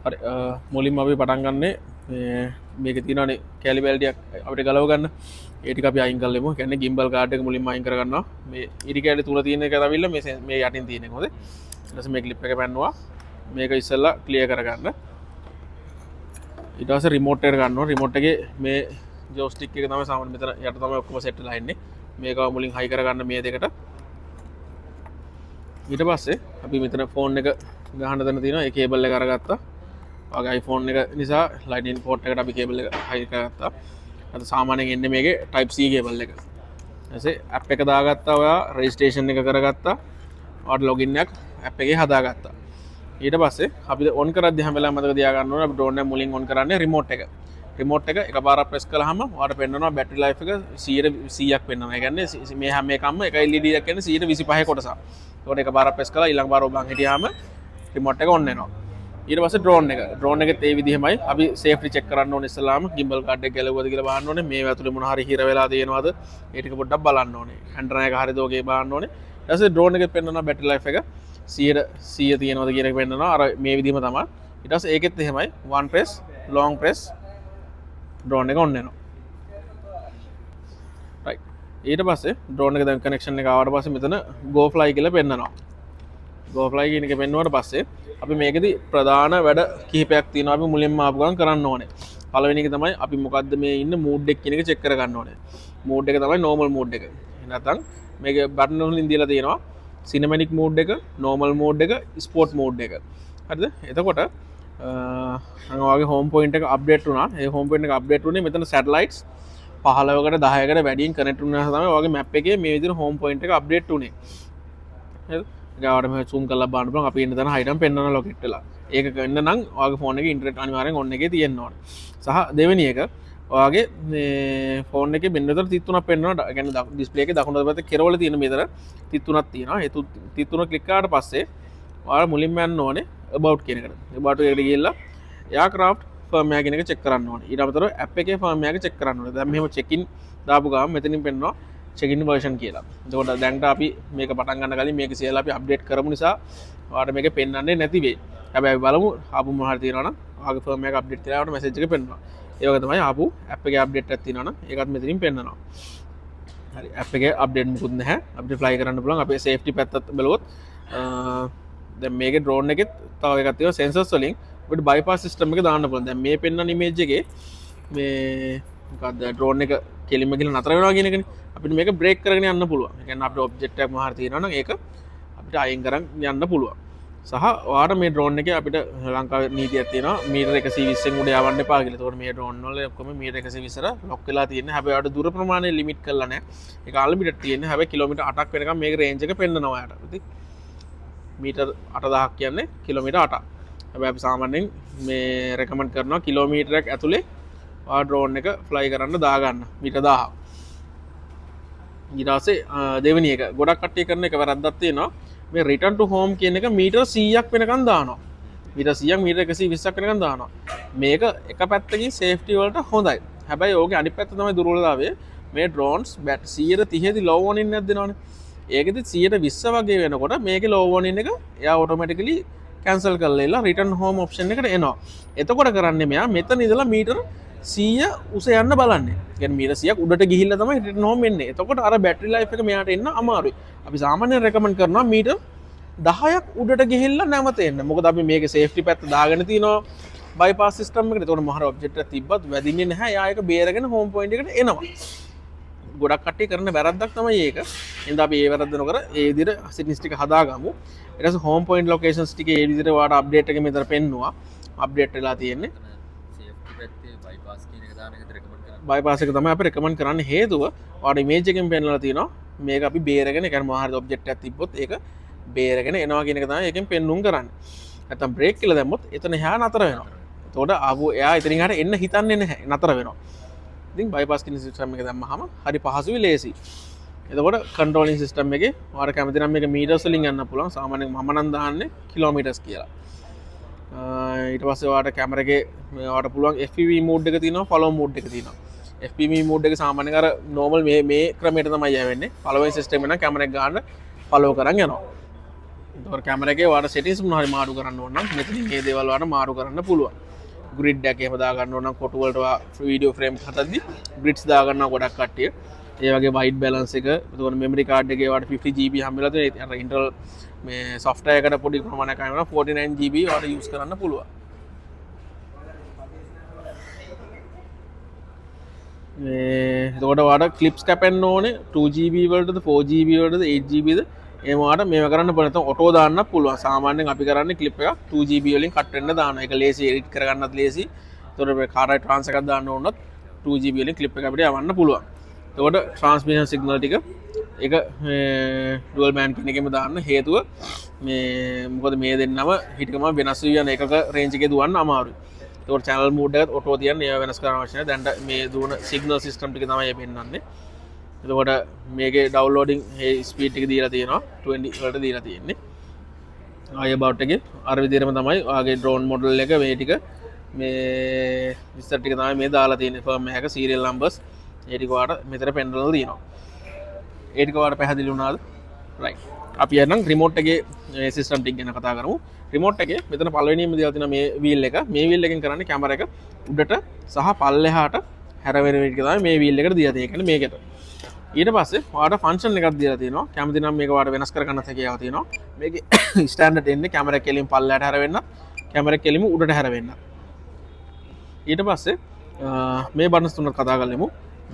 හරි මුලින්ම අපි පටන් ගන්නේ මේක තියෙනනේ කැලි බැල්ටියක් අපිට ගලව ගන්න ඒ ටික අපි අයින් කරලෙමු. කියන්නේ gimbal guard එක මුලින්ම අයින් කර ගන්නවා. මේ ඉරි කැලේ තුල තියෙන එක ඇවිල්ලා මේ යටින් තියෙන එක හොඳේ. ඊට පස්සේ මේ ක්ලිප් එක පැන්නුවා. මේක ඉස්සෙල්ලා ක්ලියර් කරගන්න. ඊට පස්සේ රිමෝට් එක ගන්නවා. රිමෝට් එකේ මේ ජොයිස්ටික් එක තමයි සාමාන්‍ය මෙතන යට තමයි ඔක්කොම සෙට් වෙලා ඉන්නේ. මේක මුලින් හයි කරගන්න මේ දෙකට. ඊට පස්සේ අපි මෙතන ෆෝන් එක ගහන්න දෙන්න තියෙනවා. ඒ කේබල් එක අරගත්තා. ඔයාගේ iPhone එක නිසා lightning port එකට අපි කේබල් එක හයි කරගත්තා. අද සාමාන්‍යයෙන් එන්නේ මේකේ type C කේබල් එක. ඊටසේ app එක දාගත්තා. ඔයා registration එක කරගත්තා. ඔයාට login එකක් app එකේ හදාගත්තා. ඊට පස්සේ අපි on කරද්දී හැම වෙලාවෙම මතක තියාගන්න ඕනේ අපි drone එක මුලින් on කරන්නේ remote එක. remote එක එකපාරක් press කළාම ඔයාට පෙන්නනවා battery life එක 100ක් පෙන්නනවා. ඒ කියන්නේ මේ හැම එකක්ම එක LED එකක් කියන්නේ 125 කොටසක්. ඒකට එකපාරක් press කළා ඊළඟ පාර ඔබන් හිටියාම remote එක on වෙනවා. ඊට පස්සේ drone එකත් ඒ විදිහමයි අපි safety check කරන්න ඕනේ ඉස්සලාම gimbal guard එක ගැලවුවද කියලා බලන්න ඕනේ. මේ ඇතුලේ මොන හරි හිර වෙලා තියෙනවද ඒ ටික පොඩ්ඩක් බලන්න ඕනේ. antenna එක හරියද ඔගේ බලන්න ඕනේ. ඊට පස්සේ drone එකෙත් පෙන්නනවා battery life එක 100 තියෙනවද කියන එක පෙන්නනවා. අර මේ විදිහම තමයි. ඊට පස්සේ ඒකෙත් එහෙමයි one press long press drone එක on වෙනවා. right ඊට පස්සේ drone එක දැන් connection එක ආවට පස්සේ මෙතන go fly කියලා පෙන්නනවා. go fly කියන එක පෙන්නුවාට පස්සේ අපි මේකෙදි ප්‍රධාන වැඩ කිහිපයක් තියෙනවා අපි මුලින්ම ආපු ගමන් කරන්න ඕනේ. පළවෙනි එක තමයි අපි මොකද්ද මේ ඉන්න mood එක කියන එක check කර ගන්න ඕනේ. mood එක තමයි normal mood එක. නැත්නම් මේක බටන් වලින් දීලා තියෙනවා cinematic mode එක, normal mode එක, sport mode එක. හරිද? එතකොට ඔයාගේ home point එක update වුණා. ඒ home point එක update වුණේ මෙතන satellites 15කට 10කට වැඩියෙන් connect වුණා තමයි ඔයාගේ map එකේ මේ විදිහට home point එක update වුණේ. හරිද? ගාවටම zoom කරලා බලන්න පුළුවන් අපි ඉන්න තැන හයිටම පෙන්වන ලොකේට් වෙලා. ඒක කරන්න නම් ඔයාගේ ෆෝන් එකේ ඉන්ටර්නෙට් අනිවාර්යෙන් on එකේ තියෙන්න ඕනේ. සහ දෙවෙනි එක ඔයාගේ මේ ෆෝන් එකේ මෙන්න මෙතන 33ක් පෙන්වනවා. ඒ කියන්නේ ඩිස්ප්ලේ එකේ දකුණු පැත්තේ කෙරවල තියෙන මෙතන 33ක් තියෙනවා. ඒ 33 ක්ලික් කරාට පස්සේ ඔයාලා මුලින්ම යන්න ඕනේ about කියන එකට. about එකට ගිහිල්ලා aircraft firmware කියන එක check කරන්න ඕනේ. ඊට අමතරව app එකේ firmware එක check කරන්න ඕනේ. දැන් මෙහෙම check in දාපු ගාම මෙතනින් පෙන්වනවා check-in version කියලා. එතකොට දැන්ට අපි මේක පටන් ගන්න කලින් මේක සියල්ල අපි අප්ඩේට් කරමු නිසා ඔයාලට මේක පෙන්වන්නේ නැති වෙයි. හැබැයි බලමු ආපු මොන හරි තියෙනවා නම් ඔයාගේ ෆර්ම් එක අප්ඩේට් කරලා ඔයාලට මැසේජ් එක පෙන්වනවා. ඒ වගේ තමයි ආපු app එකේ අප්ඩේට් එකක් තියෙනවා නම් ඒකත් මෙතනින් පෙන්වනවා. හරි app එකේ අප්ඩේට් මුකුත් නැහැ. අපිට fly කරන්න පුළුවන්. අපේ safety පැත්තත් බලුවොත් දැන් මේකේ drone එකෙත් තව එකක් තියෙනවා sensors වලින් අපිට bypass system එක දාන්න පුළුවන්. දැන් මේ පෙන්වන image එකේ මේ මොකක්ද drone එක කෙලින්ම ගිහලා නතර වෙනවා කියන එකනේ. අපිට මේක බ්‍රේක් කරගෙන යන්න පුළුවන්. ඒ කියන්නේ අපිට ඔබ්ජෙක්ට් එකක් මොහාර තියෙනවා නම් ඒක අපිට අයින් කරන් යන්න පුළුවන්. සහ ඔයාලට මේ ඩ්‍රෝන් එකේ අපිට ලංකාවේ නීතියක් තියෙනවා මීටර 120න් උඩ යවන්න එපා කියලා. ඒතකොට මේ ඩ්‍රෝන් වල ඔක්කොම මීටර 120ට ලොක් වෙලා තියෙනවා. හැබැයි ඔයාලට දුර ප්‍රමාණය ලිමිට් කරලා නැහැ. ඒක අන්ලිමිටඩ් තියෙනවා. හැබැයි කිලෝමීටර් 8ක් වෙනකම් මේක රේන්ජ් එක පෙන්නනවා ඔයාලට. ඉතින් මීටර් 8000ක් කියන්නේ කිලෝමීටර් 8ක්. හැබැයි අපි සාමාන්‍යයෙන් මේ රෙකමන්ඩ් කරනවා කිලෝමීටරයක් ඇතුලේ ඔයා ඩ්‍රෝන් එක ෆ්ලයි කරන්න දාගන්න මීටර් 1000ක්. ඊට පස්සේ දෙවෙනි එක ගොඩක් කට්ටිය කරන එක වැරද්දක් තියෙනවා මේ return to home කියන එක මීටර් 100ක් වෙනකන් දානවා. මීටර් 100ක් මීටර් 120ක් වෙනකන් දානවා. මේක එක පැත්තකින් safety වලට හොඳයි. හැබැයි ඕකේ අනිත් පැත්ත තමයි දුර්වලතාවය. මේ drones 130 දී low warning එකක් දෙනවනේ. ඒකෙදි 120 වගේ වෙනකොට මේකේ low warning එක එයා automatically cancel කරලා ඉලා return home option එකට එනවා. එතකොට කරන්නේ මෙයා මෙතන ඉඳලා මීටර් 100 උස යන්න බලන්නේ. කියන්නේ මීටර් 100ක් උඩට ගිහිල්ලා තමයි return home එන්නේ. එතකොට අර battery life එක මෙයාට එන්න අමාරුයි. අපි සාමාන්‍යයෙන් recommend කරනවා මීටර් 10ක් උඩට ගිහිල්ලා නැවත එන්න. මොකද අපි මේකේ safety පැත්ත දාගෙන තිනවා bypass system එකට. ඒතකොට මොහර object එක තිබ්බත් වැදින්නේ නැහැ. එයා ඒක බේරගෙන home point එකට එනවා. ගොඩක් කට්ටිය කරන වැරද්දක් තමයි ඒක. එහෙනම් අපි ඒ වැරද්ද නොකර ඒ විදිහට settings ටික හදාගමු. ඊට පස්සේ home point locations ටික ඒ විදිහට ඔයාලට update එක මෙතන පෙන්නවා. update වෙලා තියෙන්නේ. bypass එක තමයි අපි recommend කරන්නේ. හේතුව ඔයාලට image එකෙන් පෙන්නලා තියෙනවා මේක අපි බේරගෙන ඒ කියන්නේ මොනවා හරි object එකක් තිබ්බොත් ඒක බේරගෙන එනවා කියන එක තමයි ඒකෙන් පෙන්නුම් කරන්නේ. නැත්තම් brake කියලා දැම්මොත් එතන එහා නතර වෙනවා. එතකොට ආපු එයා එතනින් එහාට එන්න හිතන්නේ නැහැ. නතර වෙනවා. ඉතින් bypass කියන system එක දැම්මහම හරි පහසුයි ලේසි. එතකොට controlling system එකේ ඔයාලට කැමති නම් මේක meters වලින් යන්න පුළුවන්. සාමාන්‍යයෙන් මම නම් දාන්නේ kilometers කියලා. ඊට පස්සේ ඔයාලට කැමරා එකේ ඔයාලට පුළුවන් FPV mode එක තියෙනවා, follow mode එක තියෙනවා. FPV mode එක සාමාන්‍යයෙන් අර normal මේ ක්‍රමයට තමයි යවෙන්නේ. following system එක නම් කැමරා එක ගන්න follow කරන් යනවා. එතකොට කැමරා එකේ වාට සෙටින්ස් මොනවා හරි මාරු කරන්න ඕන නම් මෙතනින් මේ දේවල් වාට මාරු කරන්න පුළුවන්. ග්‍රිඩ් එකක් එහෙම දා ගන්න ඕන නම් කොටු වලට වීඩියෝ ෆ්‍රේම් හදද්දි ග්‍රිඩ්ස් දා ගන්නවා ගොඩක් කට්ටිය. ඒ වගේ වයිට් බැලන්ස් එක, එතකොට මෙමරි කාඩ් එකේ වාට 50GB හම්බෙලා තියෙන අර ඉන්ටර්නල් මේ සොෆ්ට්වෙයාර් එකට පොඩි ප්‍රමාණයක් ආවම 49GB වාට යූස් කරන්න පුළුවන්. එතකොට වාට ක්ලිප්ස් කැපෙන්න ඕනේ 2GB වලටද 4GB වලටද 8GBද ඒ වාට මේව කරන්න පුළුවන්. නැත්නම් ඔටෝ දාන්න පුළුවන්. සාමාන්‍යයෙන් අපි කරන්නේ ක්ලිප් එකක් 2GB වලින් කට් වෙන්න දානවා. ඒක ලේසි එඩිට් කරගන්නත් ලේසි. එතකොට මේ කාරයි ට්‍රාන්ස් එකක් දාන්න ඕනොත් 2GB වලින් ක්ලිප් එක අපිට යවන්න පුළුවන්. එතකොට ට්‍රාන්ස්මිෂන් සිග්නල් ටික ඒක ඩුවල් බෑන්ඩ් කෙනෙක්ගෙම දාන්න හේතුව මේ මොකද මේ දෙන්නම හිටකම වෙනස් වෙන එකක රේන්ජ් එකේ දුවන්න අමාරුයි. ඒකට channel mode එකත් ඔටෝ තියන්න ඒවා වෙනස් කරන්න අවශ්‍ය නැහැ. දැන් මේ දුවන signal system ටික තමයි පෙන්නන්නේ. එතකොට මේකේ downloading speed එක දීලා තියෙනවා 20 වලට දීලා තියෙන්නේ. ආය about එකේ අර විදිහටම තමයි ආගේ drone model එක මේ ටික මේ විස්තර ටික තමයි මේ දාලා තියෙන්නේ. firmware එක serial numbers ඒ ටික වාට මෙතන පෙන්නලා තියෙනවා. ඒ ටික වාට පැහැදිලි වුණාද? right. අපි යනම් remote එකේ system ටික ගැන කතා කරමු. රිමෝට් එකේ මෙතන පළවෙනිම දාලා තියෙන මේ වීල් එක. මේ වීල් එකෙන් කරන්නේ කැමරා එක උඩට සහ පල්ලෙහාට හැරවෙන විදිහට තමයි මේ වීල් එකට දීලා තියෙන්නේ. මේකට. ඊට පස්සේ ඔයාලට ෆන්ක්ෂන් එකක් දීලා තියෙනවා. කැමති නම් මේක ඔයාලට වෙනස් කර ගන්නත් හැකියාව තියෙනවා. මේකේ ස්ටෑන්ඩඩ් එන්නේ කැමරා එක කෙලින් පල්ලෙහාට හැරවෙන්න, කැමරා එක කෙලින් උඩට හැරවෙන්න. ඊට පස්සේ මේ බටන්ස් තුනක් කතා කරලෙමු.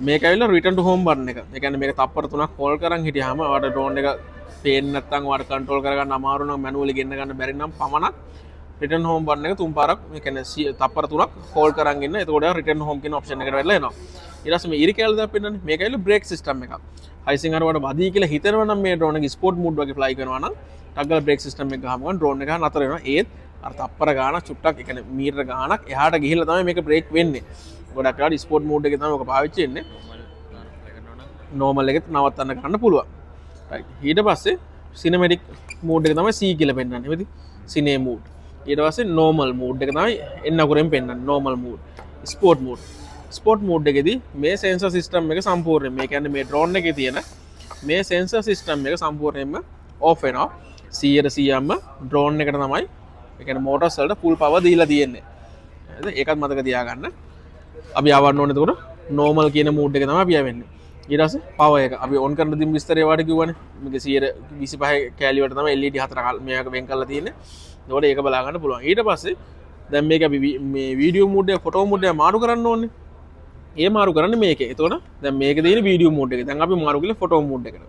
මේක ඇවිල්ලා return to home බටන් එක. ඒ කියන්නේ මේක තප්පර 3ක් හෝල්ඩ් කරන් හිටියාම ඔයාලට drone එක පේන්නේ නැත්නම් ඔයාලට කන්ට්‍රෝල් කරගන්න අමාරු නම් මැනුවලි ගෙන්න ගන්න බැරි නම් පමණක් return home බටන් එක තුන් පාරක් මේ කියන්නේ තප්පර 3ක් හෝල්ඩ් කරන් ඉන්න. එතකොට return home කියන ඔප්ෂන් එකට වැටලා එනවා. ඊට පස්සේ මේ ඉරි කැලේ දාපෙන්නන්නේ මේක ඇවිල්ලා brake system එකක්. හයිසින් අර වඩ වදී කියලා හිතනවා නම් මේ drone එක sport mode වගේ fly කරනවා නම් ටග්ගල brake system එක ගහම ගමන් drone එක නතර වෙනවා. ඒත් අර තප්පර ගානක් චුට්ටක් ඒ කියන්නේ මීටර ගානක් එහාට ගිහිල්ලා තමයි මේක brake වෙන්නේ. ගොඩක් වෙලාවට ස්පෝර්ට් මෝඩ් එකේ තමයි ඔක පාවිච්චි වෙන්නේ. normal එකෙත් නවත්තන්න ගන්න පුළුවන්. right. ඊට පස්සේ cinematic mode එක තමයි C කියලා පෙන්නන්නේ. එමෙති cine mode. ඊට පස්සේ normal mode එක තමයි එන්න අකුරෙන් පෙන්නන්නේ. normal mode. sport mode. sport mode එකේදී මේ sensor system එක සම්පූර්ණයෙන් මේ කියන්නේ මේ drone එකේ තියෙන මේ sensor system එක සම්පූර්ණයෙන්ම off වෙනවා. 100%ම drone එකට තමයි ඒ කියන්නේ motors වලට full power දීලා තියෙන්නේ. හරිද? ඒකත් මතක තියාගන්න. අපි ආවන්න ඕනේ එතකොට normal කියන mode එක තමයි අපි ආවෙන්නේ. ඊට පස්සේ power එක අපි on කරන දින් විස්තරේ වාට කිව්වනේ. මේක 125 කැලි වලට තමයි LED 4 මේක වෙන් කරලා තියෙන්නේ. ඒකට ඒක බලා ගන්න පුළුවන්. ඊට පස්සේ දැන් මේක අපි මේ වීඩියෝ mode එක ෆොටෝ mode එක මාරු කරන්න ඕනේ. ඒ මාරු කරන්නේ මේකේ. එතකොට දැන් මේකේ තියෙන වීඩියෝ mode එක. දැන් අපි මාරු කළේ ෆොටෝ mode එකට.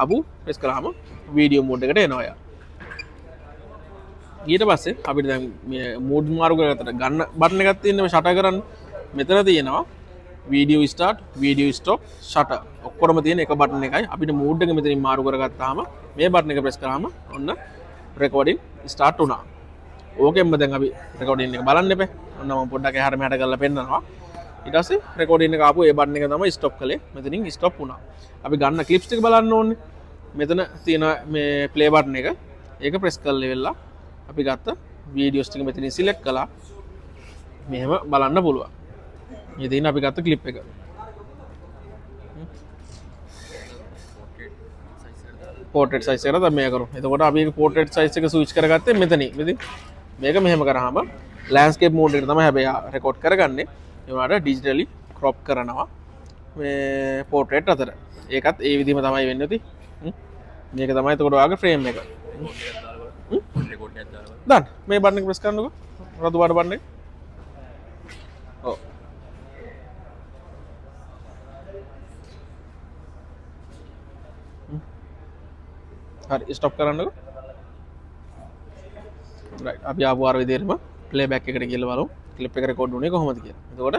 අපු ප්‍රෙස් කළාම වීඩියෝ mode එකට එනවා යා. ඊට පස්සේ අපිට දැන් මේ මෝඩ් මාරු කරගත්තට ගන්න බටන් එකක් තියෙනවා මේ ෂටර් කරන්න. මෙතන තියෙනවා video start, video stop, shutter. ඔක්කොම තියෙන එක බටන් එකයි. අපිට මෝඩ් එක මෙතනින් මාරු කරගත්තාම මේ බටන් එක ප්‍රෙස් කරාම ඔන්න රෙකෝඩින් ස්ටාර්ට් වුණා. ඕකෙන්ම දැන් අපි රෙකෝඩින් එක බලන්න එපේ. ඔන්න මම පොඩ්ඩක් එහාට මෙහාට කරලා පෙන්නනවා. ඊට පස්සේ රෙකෝඩින් එක ආපු ඒ බටන් එක තමයි ස්ටොප් කළේ. මෙතනින් ස්ටොප් වුණා. අපි ගන්න ක්ලිප්ස් ටික බලන්න ඕනේ. මෙතන තියෙන මේ ප්ලේ බටන් එක. ඒක ප්‍රෙස් කරලා ඉවරලා අපි ගත්ත වීඩියෝස් ටික මෙතනින් සිලෙක්ට් කළා. මෙහෙම බලන්න පුළුවන්. මේ තියෙන අපි ගත්ත ක්ලිප් එක. පෝට්‍රේට් සයිස් එකට තමයි මේක කරමු. එතකොට අපි ඒක පෝට්‍රේට් සයිස් එක ස්විච් කරගත්තේ මෙතනින්. ඉතින් මේක මෙහෙම කරාම ලෑන්ඩ්ස්කේප් මෝඩ් එකට තමයි හැබැයි රෙකෝඩ් කරගන්නේ. ඒ වුණාට ඩිජිටලි ක්‍රොප් කරනවා මේ පෝට්‍රේට් අතර. ඒකත් ඒ විදිහම තමයි වෙන්නේ ඉතින්. මේක තමයි එතකොට ඔයාගේ ෆ්‍රේම් එක. දන්න මේ බටන් එක ප්‍රෙස් කරන්නකෝ. රතු පාට බටන් එක. ඔව්. හරි ස්ටොප් කරන්නකෝ. රයිට් අපි ආපු ආර විදිහටම ප්ලේ බෑක් එකට ගිහලා බලමු. ක්ලිප් එක රෙකෝඩ් වුණේ කොහොමද කියලා. එතකොට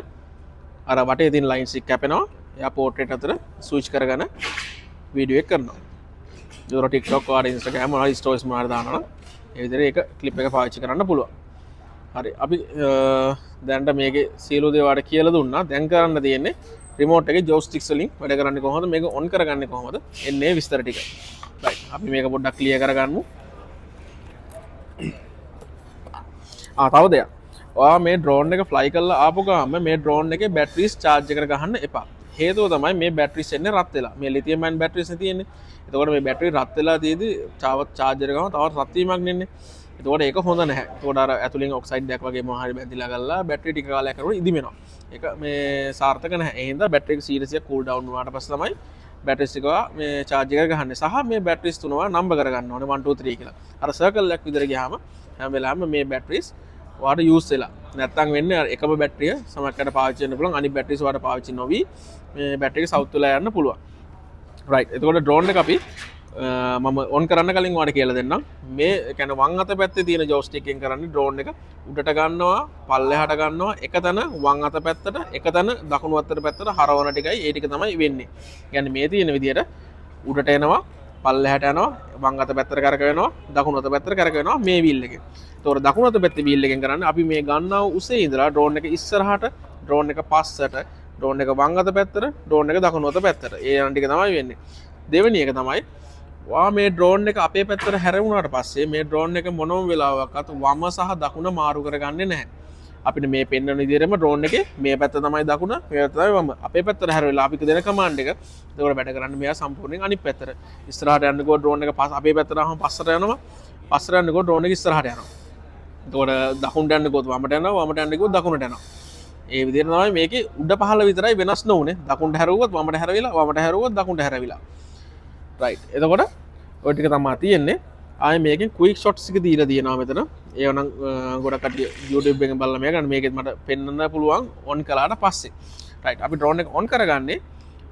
අර වටේ තියෙන ලයින්ස් එක කැපෙනවා. එයා පෝට්‍රේට් අතර ස්විච් කරගෙන වීඩියෝ එක කරනවා. ඒතර TikTok or Instagram or stories මාර දානවා. ඒ විදිහට ඒක ක්ලිප් එක පාවිච්චි කරන්න පුළුවන්. හරි අපි දැන්ට මේකේ සියලු දේවල් කියලා දුන්නා. දැන් කරන්න තියෙන්නේ රිමෝට් එකේ ජොයිස්ටික්ස් වලින් වැඩ කරන්නේ කොහොමද? මේක ඔන් කරගන්නේ කොහොමද? එන්නේ විස්තර ටික. රයිට් අපි මේක පොඩ්ඩක් ක්ලියර් කරගන්නමු. තව දෙයක්. ඔයා මේ ඩ්‍රෝන් එක ෆ්ලයි කරලා ආපු ගාම මේ ඩ්‍රෝන් එකේ බැටරිස් charge එකට ගහන්න එපා. හේතුව තමයි මේ බැටරිස් එන්නේ රත් වෙලා. මේ ලිතියම් අයන් බැටරිස් තියෙන්නේ. එතකොට මේ බැටරි රත් වෙලා තියෙද්දි චාර්ජර් ගාම තවත් රත් වීමක් නෙන්නේ. එතකොට ඒක හොඳ නැහැ. එතකොට අර ඇතුලෙන් ඔක්සයිඩ් එකක් වගේ මොනවා හරි බැඳිලා ගල්ලා බැටරි ටික කාලයක් කරනකොට ඉදිමෙනවා. ඒක මේ සාර්ථක නැහැ. ඒ හින්දා බැටරි එක සීරියස්ලිය කූල් ඩවුන් වුණාට පස්සේ තමයි බැටරිස් ටික මේ චාර්ජ් එක ගහන්නේ. සහ මේ බැටරිස් තුනවා නම්බර් කරගන්න ඕනේ 1 2 3 කියලා. අර සර්කල් එකක් විතර ගියාම හැම වෙලාවෙම මේ බැටරිස් වාට යූස් වෙලා නැත්තම් වෙන්නේ එකම බැටරිය සමහරකට පාවිච්චි වෙන්න පුළුවන්. අනිත් බැටරිස් වාට පාවිච්චි නොවි මේ බැටරි එක සවුත් වෙලා යන්න පුළුවන්. රයිට්. එතකොට ඩ්‍රෝන් එක අපි මම ඔන් කරන්න කලින් වාට කියලා දෙන්නම්. මේ කියන්නේ වම් අත පැත්තේ තියෙන ජොයිස්ටික් එකෙන් කරන්නේ ඩ්‍රෝන් එක උඩට ගන්නවා පල්ලෙහාට ගන්නවා එක තැන වම් අත පැත්තට එක තැන දකුණු අතට පැත්තට හරවන ටිකයි ඒ ටික තමයි වෙන්නේ. කියන්නේ මේ තියෙන විදිහට උඩට එනවා පල්ලෙහාට යනවා වම් අත පැත්තට කරකවෙනවා දකුණු අත පැත්තට කරකවෙනවා මේ වීල් එකෙන්. ඒතකොට දකුණු අත පැත්තේ වීල් එකෙන් කරන්නේ අපි මේ ගන්නා උසේ ඉඳලා ඩ්‍රෝන් එක ඉස්සරහට ඩ්‍රෝන් එක පස්සට ඩ්‍රෝන් එක වම් අත පැත්තට ඩ්‍රෝන් එක දකුණු අත පැත්තට ඒ යන ටික තමයි වෙන්නේ. දෙවෙනි එක තමයි වා මේ ඩ්‍රෝන් එක අපේ පැත්තට හැරවුණාට පස්සේ මේ ඩ්‍රෝන් එක මොනම වෙලාවකත් වම සහ දකුණ මාරු කරගන්නේ නැහැ. අපිට මේ පෙන්වන විදිහටම ඩ්‍රෝන් එකේ මේ පැත්ත තමයි දකුණ මේ පැත්ත තමයි වම. අපේ පැත්තට හැරෙලා අපි දෙන කමාන්ඩ් එක ඒකට වැඩ කරන්නේ මෙයා සම්පූර්ණයෙන් අනිත් පැත්තට. ඉස්සරහට යන්නකෝ ඩ්‍රෝන් එක අපේ පැත්තට ආවම පස්සට යනවා. පස්සට යන්නකෝ ඩ්‍රෝන් එක ඉස්සරහට යනවා. එතකොට දකුණට යන්නකෝ වමට යනවා වමට යන්නකෝ දකුණට යනවා. ඒ විදිහට තමයි මේකේ උඩ පහළ විතරයි වෙනස් නොවුනේ. දකුණට හැරුවොත් වමට හැරවිලා වමට හැරුවොත් දකුණට හැරවිලා. රයිට්. එතකොට ඔය ටික තමයි තියෙන්නේ. ආයේ මේකෙන් ක්වික් ෂොට්ස් එක දීලා තියෙනවා මෙතන. ඒව නම් ගොඩක් කට්ටිය YouTube එකෙන් බලලා මේක ගන්න. මේකෙත් මට පෙන්වන්න පුළුවන් ඔන් කළාට පස්සේ. රයිට්. අපි ඩ්‍රෝන් එක ඔන් කරගන්නේ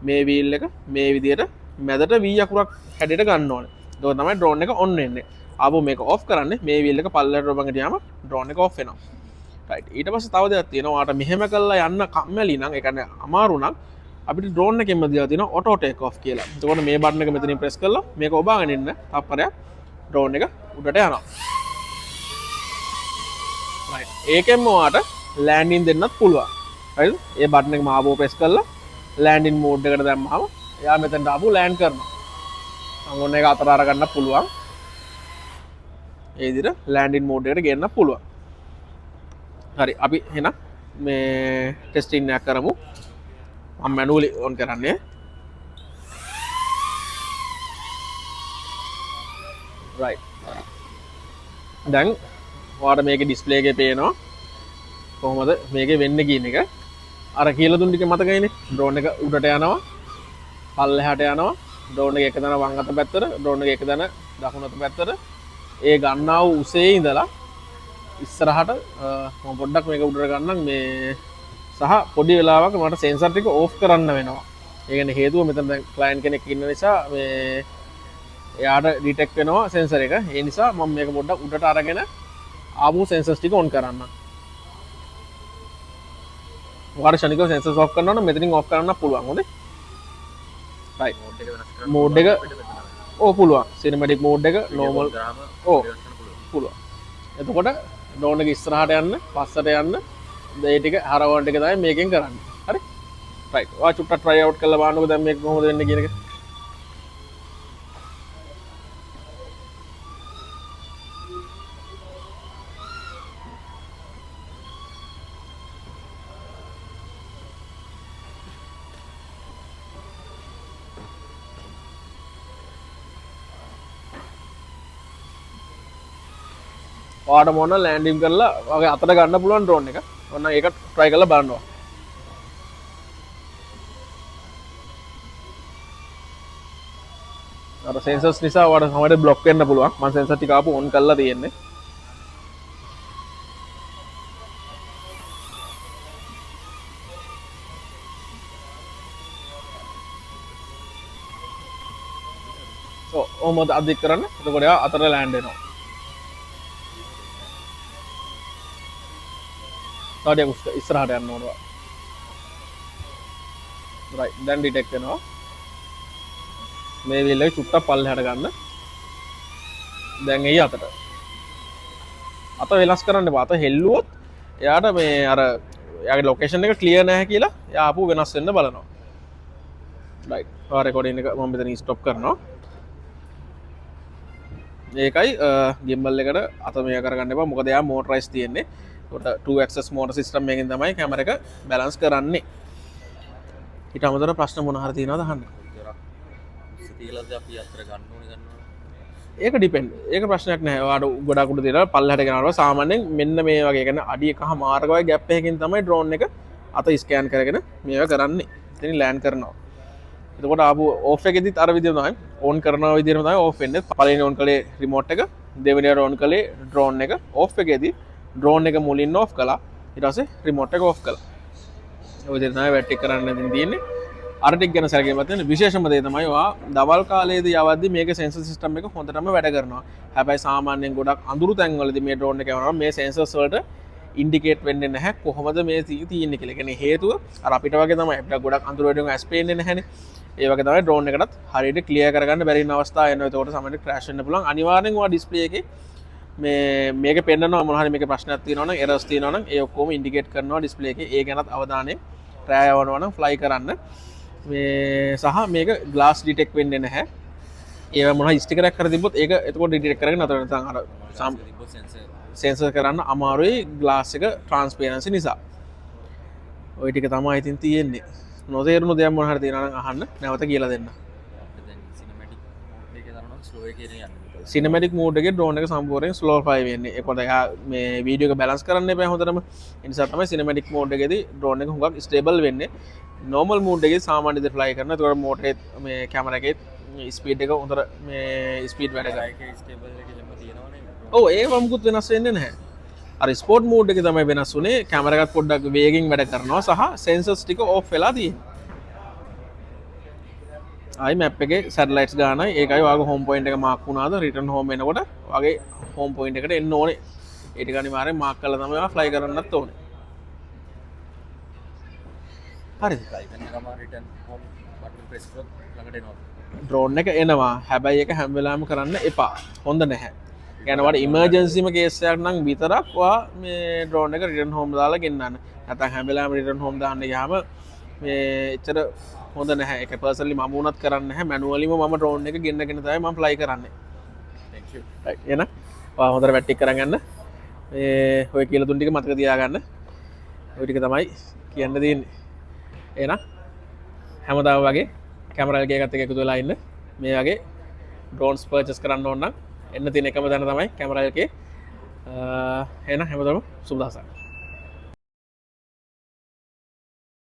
මේ වීල් එක මේ විදිහට මැදට V අකුරක් හැඩයට ගන්න ඕනේ. ඒක තමයි ඩ්‍රෝන් එක ඔන් වෙන්නේ. ආපහු මේක ඔෆ් කරන්නේ මේ වීල් එක පල්ලෙට රොබන් ගියාම ඩ්‍රෝන් එක ඔෆ් වෙනවා. රයිට්. ඊට පස්සේ තව දෙයක් තියෙනවා. ඔයාට මෙහෙම කළා යන්න කම්මැලි නම් ඒ කියන්නේ අමාරු නම් අපිට ඩ්‍රෝන් එකෙන්ම දීලා තියෙනවා ඔටෝ ටේක් ඔෆ් කියලා. එතකොට මේ බටන් එක මෙතනින් ප්‍රෙස් කරලා මේක ඔබාගෙන ඉන්න තප්පරයක් ඩ්‍රෝන් එක උඩට යනවා. රයිට්. ඒකෙන්ම ඔයාට ලෑන්ඩින් දෙන්නත් පුළුවන්. හරිද? ඒ බටන් එක මාවෝ ප්‍රෙස් කරලා ලෑන්ඩින් මෝඩ් එකට දැම්මම එයා මෙතනට ආපු ලෑන්ඩ් කරනවා. අංගොන්න එක අතර අරගන්න පුළුවන්. ඒ විදිහට ලෑන්ඩින් මෝඩ් එකට ගෙන්නත් පුළුවන්. හරි. අපි එහෙනම් මේ ටෙස්ටිං එකක් කරමු. මම මැනුවලි ඔන් කරන්නේ. රයිට්. දැන් ඔයාලට මේකේ ඩිස්ප්ලේ එකේ පේනවා කොහොමද මේකේ වෙන්නේ කියන එක. අර කියලා දුන්න ටික මතකයිනේ. ඩ්‍රෝන් එක උඩට යනවා පල්ලෙහාට යනවා ඩ්‍රෝන් එක එක තැන වම් අත පැත්තට ඩ්‍රෝන් එක එක තැන දකුණු අත පැත්තට ඒ ගන්නා වූ උසේ ඉඳලා ඉස්සරහට මම පොඩ්ඩක් මේක උඩට ගන්නම් මේ සහ පොඩි වෙලාවක මට සෙන්සර් ටික ඕෆ් කරන්න වෙනවා. ඒ කියන්නේ හේතුව මෙතන දැන් ක්ලයන්ට් කෙනෙක් ඉන්න නිසා මේ එයාට ඩිටෙක්ට් වෙනවා සෙන්සර් එක. ඒ නිසා මම මේක පොඩ්ඩක් උඩට අරගෙන ආපහු සෙන්සර්ස් ටික ඔන් කරන්න. ඔයාලා ශනිකව සෙන්සර්ස් ඔෆ් කරනවා නම් මෙතනින් ඔෆ් කරන්න පුළුවන්. හොඳේ. රයිට්. මෝඩ් එක ඕ පුළුවන්. සිනමැටික් මෝඩ් එක නෝමල් ඕ පුළුවන්. එතකොට ඩ්‍රෝන් එක ඉස්සරහට යන්න පස්සට යන්න ඒ ටික හරවන්න ටික තමයි මේකෙන් කරන්නේ. හරි? රයිට්. ඔයා චුට්ටක් try out කරලා බලන්නකෝ දැන් මේක කොහොමද වෙන්නේ කියන එක. ඔයාට මොන ලෑන්ඩින් කරලා වගේ අතට ගන්න පුළුවන් ඩ්‍රෝන් එක. ඔන්න ඒක try කරලා බලන්න. අර සෙන්සර්ස් නිසා ඔයාට හැමදේම බ්ලොක් වෙන්න පුළුවන්. මම සෙන්සර් ටික ආපු ඔන් කරලා තියෙන්නේ. ඔහොමද අධික කරන්න. එතකොට එයා අතට ලෑන්ඩ් වෙනවා. තවටියක් ඉස්සරහට යන්න ඕනවා. රයිට්. දැන් ඩිටෙක්ට් වෙනවා. මේ වීල් එක චුට්ටක් පල්ලෙහාට ගන්න. දැන් එයි අතට. අත වෙනස් කරන්න බෑ. අත හෙල්ලුවොත් එයාට මේ අර එයාගේ ලොකේෂන් එක ක්ලියර් නැහැ කියලා එයා ආපහු වෙනස් වෙන්න බලනවා. රයිට්. ඔය රෙකෝඩින් එක මම මෙතන ස්ටොප් කරනවා. ඒකයි gimbal එකට අත මෙයා කරගන්න එපා. මොකද එයා මෝටරයිස් තියෙන්නේ. ඒකට 2 axis motor system එකකින් තමයි කැමරා එක බැලන්ස් කරන්නේ. ඊට අමතරව ප්‍රශ්න මොන හරි තියෙනවද අහන්න. තියලාද අපි අතර ගන්න ඕනේ ගන්නවා. ඒක ඩිපෙන්ඩ්. ඒක ප්‍රශ්නයක් නැහැ. ඔයාට ගොඩක් උඩ තියලා පල්ලෙහාට ගෙනාවා. සාමාන්‍යයෙන් මෙන්න මේ වගේ කියන්නේ අඩි එකමාරක වගේ ગેප් එකකින් තමයි ඩ්‍රෝන් එක අත ස්කෑන් කරගෙන මේවා කරන්නේ. ඉතින් ලෑන්ඩ් කරනවා. එතකොට ආපු ඕෆ් එකෙදිත් අර විදිහම තමයි ඕන් කරන විදිහම තමයි ඕෆ් වෙන්නේ. පළවෙනි ඕන් කළේ රිමෝට් එක, දෙවෙනියට ඕන් කළේ ඩ්‍රෝන් එක. ඕෆ් එකේදී ඩ්‍රෝන් එක මුලින් ඕෆ් කළා. ඊට පස්සේ රිමෝට් එක ඕෆ් කළා. ඔය විදිහට තමයි වැට් කරන්න තියෙන්නේ. අර ටික ගැන සැලකීමක් තියෙන විශේෂම දේ තමයි ඔයා දවල් කාලයේදී යවද්දි මේකේ සෙන්සර් සිස්ටම් එක හොඳටම වැඩ කරනවා. හැබැයි සාමාන්‍යයෙන් ගොඩක් අඳුරු තැන්වලදී මේ ඩ්‍රෝන් එක යවනවා මේ සෙන්සර්ස් වලට ඉන්ඩිකේට් වෙන්නේ නැහැ කොහොමද මේ තියෙන්නේ කියලා. කියන්නේ හේතුව අර අපිට වගේ තමයි අපිට ගොඩක් අඳුර වලින් ඇස් පේන්නේ නැහැනේ. ඒ වගේ තමයි ඩ්‍රෝන් එකටත් හරියට ක්ලියර් කරගන්න බැරි වෙන අවස්ථා එනවා. ඒකට සමහරවිට ක්‍රෑෂ් වෙන්න පුළුවන්. අනිවාර්යෙන් ඔයා ඩිස්ප්ලේ එකේ මේක පෙන්නනවා මොන හරි මේකේ ප්‍රශ්නයක් තියෙනවා නම් එරර්ස් තියෙනවා නම් ඒ ඔක්කොම ඉන්ඩිකේට් කරනවා ඩිස්ප්ලේ එකේ. ඒ ගැනත් අවධානයෙන් රෑ යවනවා නම් ෆ්ලයි කරන්න. මේ සහ මේක ග්ලාස් ඩිටෙක්ට් වෙන්නේ නැහැ. ඒව මොන ස්ටිකරයක් කර තිබ්බොත් ඒක එතකොට ඩිටෙක්ට් කරගෙන නතර නැත්නම් අර සෙන්සර් කරන්න අමාරුයි ග්ලාස් එක ට්‍රාන්ස්පරන්සි නිසා. ওই ටික තමයි ඉතින් තියෙන්නේ. නොතේරුණු දෙයක් මොන හරි තියෙනවා නම් අහන්න නැවත කියලා දෙන්න. සිනමැටික් මෝඩ් එකේ ඩ්‍රෝන් එක සම්පූර්ණයෙන් ස්ලෝ ෆ්ලයි වෙන්නේ. ඒකට එහා මේ වීඩියෝ එක බැලන්ස් කරන්න එපා හොඳටම. ඒ නිසා තමයි සිනමැටික් මෝඩ් එකේදී ඩ්‍රෝන් එක හුඟක් ස්ටේබල් වෙන්නේ. නෝමල් මෝඩ් එකේ සාමාන්‍ය විදිහට ෆ්ලයි කරන. ඒකට මෝටරේ මේ කැමරා එකේ ස්පීඩ් එක හොඳට මේ ස්පීඩ් වැඩ කරනවා. ඒක ස්ටේබල් එකෙම තියෙනවනේ. ඔව් ඒකම මුකුත් වෙනස් වෙන්නේ නැහැ. අර ස්පෝර්ට් මෝඩ් එකේ තමයි වෙනස් වුනේ. කැමරා එකත් පොඩ්ඩක් වේගෙන් වැඩ කරනවා සහ සෙන්සර්ස් ටික ඕෆ් වෙලා තියෙනවා. ආයි මැප් එකේ සැටලයිට්ස් ගානයි ඒකයි ඔයාගේ හෝම් පොයින්ට් එක මාක් වුණාද රිටර්න් හෝම් එනකොට ඔයාගේ හෝම් පොයින්ට් එකට එන්න ඕනේ. ඒ ටික අනිවාර්යෙන් මාක් කරලා තමයි ඔයා ෆ්ලයි කරන්නත් ඕනේ. හරිද? ෆ්ලයි කරන ගම රිටර්න් හෝම් බටන් ප්‍රෙස් කරොත් ළඟට එනවා. ඩ්‍රෝන් එක එනවා. හැබැයි ඒක හැම වෙලාවෙම කරන්න එපා. හොඳ නැහැ. يعني ඔයාට ඉමර්ජන්සිම කේස් එකක් නම් විතරක් ඔයා මේ ඩ්‍රෝන් එක රිටර්න් හෝම් දාලා ගෙන්නන්න. නැත්නම් හැම වෙලාවෙම රිටර්න් හෝම් දාන්න ගියාම මේ එච්චර හොඳ නැහැ. ඒක පර්සනලි මම වුණත් කරන්නේ නැහැ. මැනුවලිම මම ඩ්‍රෝන් එක ගෙන්නගෙන තමයි මම ෆ්ලයි කරන්නේ. Thank you. right එහෙනම් ඔයා හොඳට වැට් ටික කරන් යන්න. මේ ඔය කියලා දුන්න ටික මතක තියාගන්න. ඔය ටික තමයි කියන්න තියෙන්නේ. එහෙනම් හැමදාම වගේ කැමරා එකත් එක්ක එකතු වෙලා ඉන්න. මේ වගේ ඩ්‍රෝන්ස් පර්චේස් කරන්න ඕන නම් එන්න තියෙන එකම දන්න තමයි කැමරා එකේ. එහෙනම් හැමදාම සුබ දවසක්.